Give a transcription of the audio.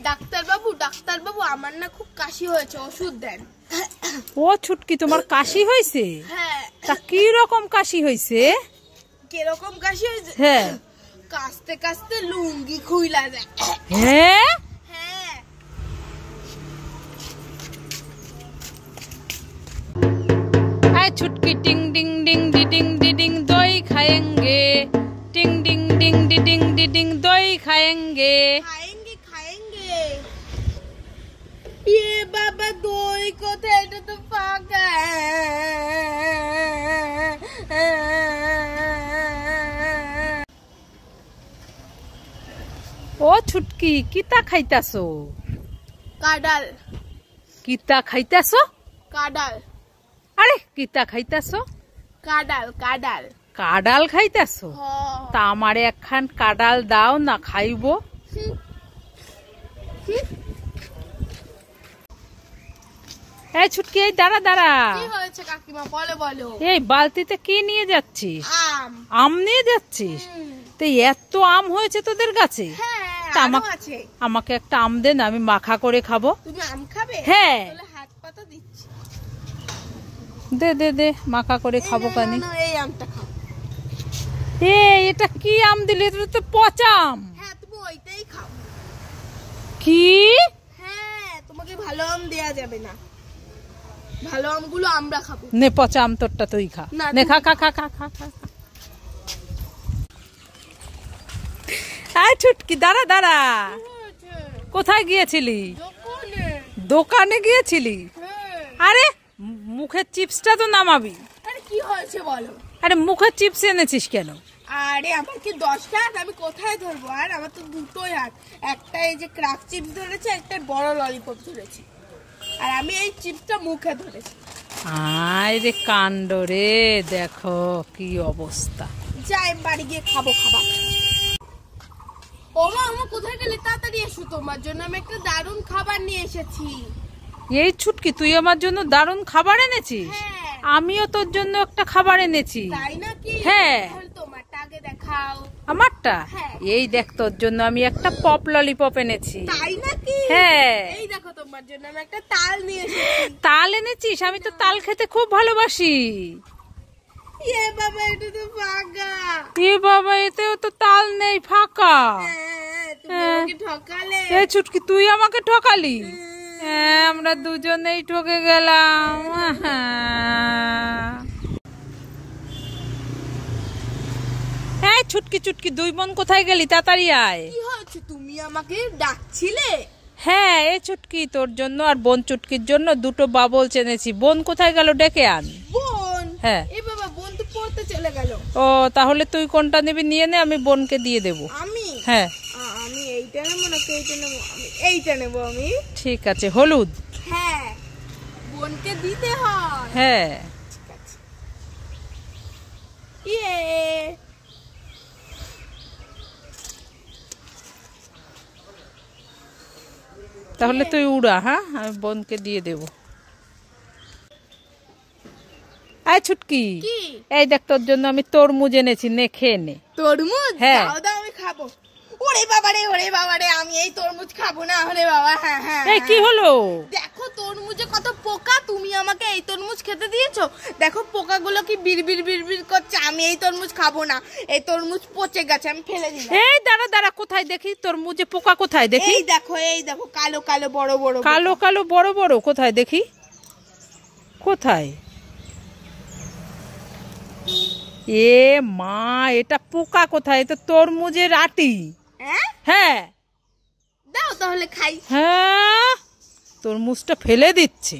Doctor বাবু আমার না খুব কাশি হয়েছে, ওষুধ দেন। ও ছুটকি, তোমার কাশি হয়েছে? হ্যাঁ। তা কি রকম কাশি হয়েছে? কিরকম কাশি হয়েছে? হ্যাঁ। কাশতে কাশতে লুঙ্গি খুইলা যায়। হ্যাঁ হ্যাঁ। আয় ছুটকি, টিং ডিং ডিং ডিডিং ডিডিং দই খাएंगे, টিং ডিং ডিং ডিডিং ডিডিং দই খাएंगे। খাएंगे। ये বাবা দই কোথায়? এটা তো ফাঁকা। ও ছুটকি, কিতা খাইতাছো? কাডাল। কিতা খাইতাছো? কাডাল। আরে কিতা খাইতাছো? কাডাল কাডাল। কাডাল খাইতাছো? তা আমারে একখান কাডাল দাও না, খাইবো। এই ছুটকি, এই দাঁড়া দাঁড়া। কি হয়েছে কাকিমা? বলো বলো। এই বালতিতে কি নিয়ে যাচ্ছিস? আম। আম নিয়ে যাচ্ছিস? তো এত আম হয়েছে তোদের গাছে? হ্যাঁ, আমাকে একটা আম দে না, আমি মাখা করে খাবো। তুমি আম খাবে? হ্যাঁ। তাহলে হাত পাতা দিচ্ছি। দে দে দে, মাখা করে খাবো কানি। এই আমটা খাও। এটা কি আম দিলি? এটা তো পচা আম। হ্যাঁ, তুমি ওইটাই খাও। কি? হ্যাঁ, তোমাকে ভালো আম দেয়া যাবে না। ভালো আমগুলো আমরা খাবো। নে, পচা আম তোরটা তুই খা। নে, খা খা খা খা খা খা। আয় ছুটকি, দাঁড়া দাঁড়া। কোথায় গিয়েছিলি? দোকানে গিয়েছিলি? আরে মুখের চিপসটা তো নামাবি। আরে কি হয়েছে বলো? আরে মুখের চিপস এনেছিস কেন? আরে আমার কি 10টা হাত? আমি কোথায় ধরবো? আর আমার তো দুটোই হাত। একটা এই যে ক্রাক চিপস ধরেছে, একটা বড় ললিপপ ধরেছি। আর আমি এই চিপসটা মুখে ধরেছি। আয় রে কাণ্ড রে, দেখো কি অবস্থা। যাই বাড়ি গিয়ে খাবো খাবার। ও মা, আমার কোথায় গেলে? তাড়াতাড়ি এসো, তোমার জন্য আমি একটা দারুণ খাবার নিয়ে এসেছি। এই ছুটকি, তুই আমার জন্য দারুণ খাবার এনেছিস? হ্যাঁ। আমিও তোর জন্য একটা খাবার এনেছি। তাই নাকি? হ্যাঁ। তাহলে তোমারটা আগে দেখাও। আমারটা? হ্যাঁ। এই দেখ, তোর জন্য আমি একটা পপ ললিপপ এনেছি। তাই নাকি? হ্যাঁ। এই দেখো, তোমার জন্য আমি একটা তাল নিয়ে এসেছি। তাল এনেছিস? আমি তো তাল খেতে খুব ভালোবাসি। এ বাবা, এটা তো ফাঁকা। এ বাবা, এতেও তো তাল নেই, ফাঁকা। তুমি আমাকে ঠকালে। এই ছুটকি, তুই আমাকে ঠকালি। আমরা দুজনেই ঠকে গেলাম। এই ছুটকি ছুটকি, দুই বোন কোথায় গেলি? তাড়াতাড়ি আয়। কি হয়েছে? তুমি আমাকে ডাকছিলে? হ্যাঁ, এই ছুটকি, তোর জন্য আর বোন চুটকির জন্য দুটো বাবল এনেছি। বোন কোথায় গেল? ডেকে আন। বোন? হ্যাঁ। এ বাবা, বোন তো পড়তে চলে গেল। ও, তাহলে তুই কোনটা নিবি নিয়ে নে, আমি বোনকে দিয়ে দেবো। আমি? হ্যাঁ। আমি এইটা নেবো নাকি এইটা নেবো? আমি এইটা নেবো। আমি? ঠিক আছে। হলুদ? হ্যাঁ, বোনকে দিতে হয়। হ্যাঁ। ঠিক আছে। ইয়ে, তাহলে তুই উড়া। হ্যাঁ, আমি বোনকে দিয়ে দেবো। আয় ছুটকি, এই দেখ, তোর জন্য আমি তরমুজ এনেছি, নে খেয়ে নে। তরমুজ? হ্যাঁ। দাও দাও, আমি খাবো। ওরে বাবা রে, আমি এই তরমুজ খাবো না। ওরে বাবা। হ্যাঁ হ্যাঁ। এই কি হলো? দেখো তরমুজে কত পোকা। তুমি আমাকে এই তরমুজ খেতে দিয়েছো। দেখো পোকাগুলো কি বিড়বিড় বিড়বিড় করছে। আমি এই তরমুজ খাবো না। এই তরমুজ পচে গেছে, আমি ফেলে দিলাম। এই দাঁড়া দাঁড়া, কোথায় দেখি তরমুজে পোকা? কোথায় দেখি? এই দেখো কালো কালো বড় বড়। কালো কালো বড় বড়? কোথায় দেখি? কোথায়? এ মা, এটা পোকা কোথায়? এটা তরমুজের আটি। হ্যাঁ। দাও তাহলে খাই। হ্যাঁ, তরমুজটা ফেলে দিচ্ছে।